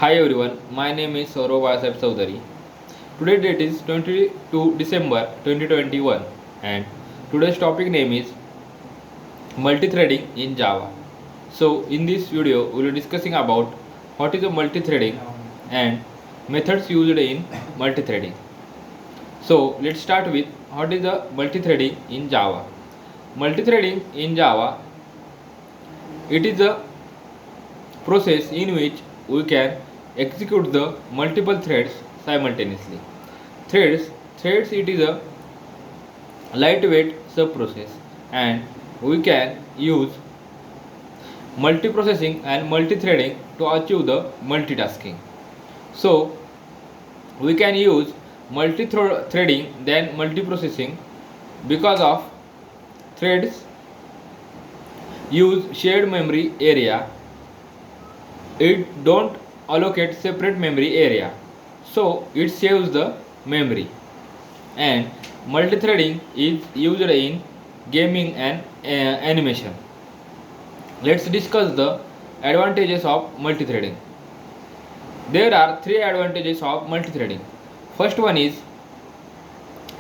Hi everyone, my name is Saurav Vasab Saudari. Today date is 22 December 2021 and today's topic name is multithreading in Java. So in this video we will be discussing about what is a multithreading and methods used in multithreading. So let's start with what is the multithreading in Java. Multithreading in Java, it is a process in which we can execute the multiple threads simultaneously. Threads it is a lightweight subprocess and we can use multiprocessing and multithreading to achieve the multitasking. So we can use multi-threading than multiprocessing because of threads use shared memory area. It don't allocate separate memory area, so it saves the memory. And multithreading is used in gaming and animation. Let's discuss the advantages of multithreading. There are three advantages of multithreading. First one is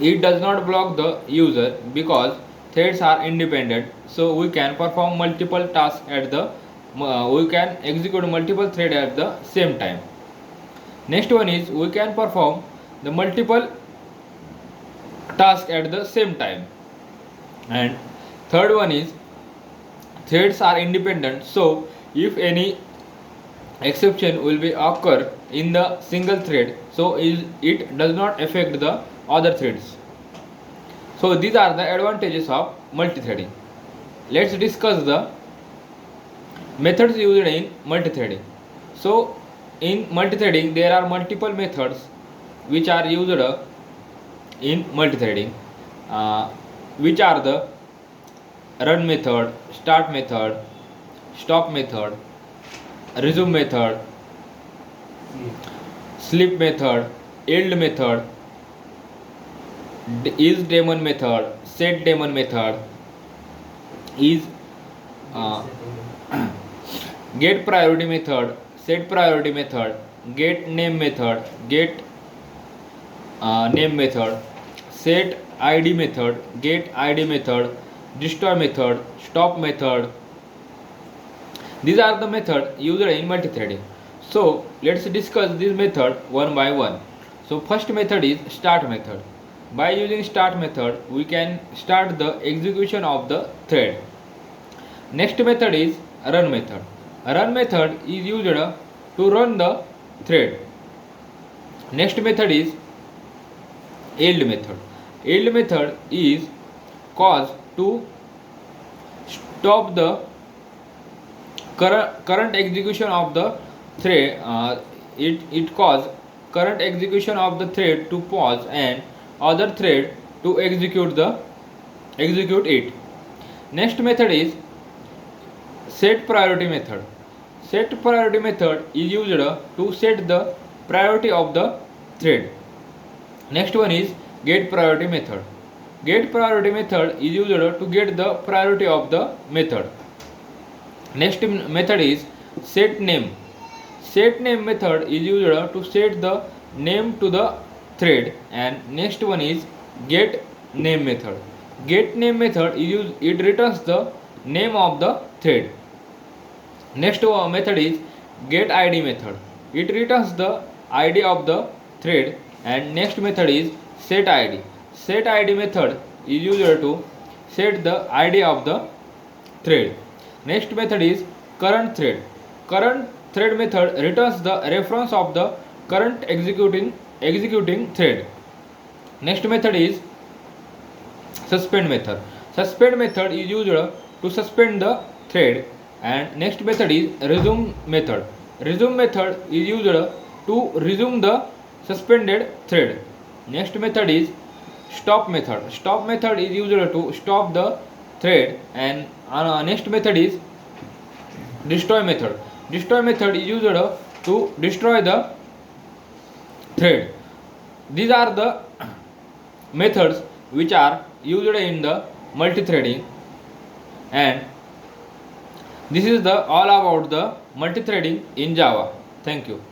it does not block the user because threads are independent, so we can perform multiple tasks at the we can execute multiple threads at the same time. Next one is we can perform the multiple tasks at the same time. And third one is threads are independent, so if any exception will be occur in the single thread, so it does not affect the other threads. So these are the advantages of multithreading. Let's discuss the methods used in multithreading. So in multithreading there are multiple methods which are used in multithreading, which are the run method, start method, stop method, resume method, sleep method, yield method, is daemon method, set daemon method, is get priority method, set priority method, get name method, get name method, set id method, get id method, destroy method, stop method. These are the methods used in multithreading. So let's discuss this method one by one. So first method is start method. By using start method we can start the execution of the thread. Next method is run method. Run method is used to run the thread. Next method is yield method. Yield method is cause to stop the current execution of the thread. It cause current execution of the thread to pause and other thread to execute it. Next method is set priority method. Set priority method is used to set the priority of the thread. Next one is get priority method. Get priority method is used to get the priority of the method. Next method is set name. Set name method is used to set the name to the thread. And next one is get name method. Get name method is used, it returns the name of the thread. Next method is get id method. It returns the id of the thread. And next method is set id. Set id method is used to set the id of the thread. Next method is current thread. Current thread method returns the reference of the current executing thread. Next method is suspend method. Suspend method is used to suspend the thread. And next method is resume method. Resume method is used to resume the suspended thread. Next method is stop method. Stop method is used to stop the thread. And next method is destroy method. Destroy method is used to destroy the thread. These are the methods which are used in the multithreading, and this is the all about the multithreading in Java. Thank you.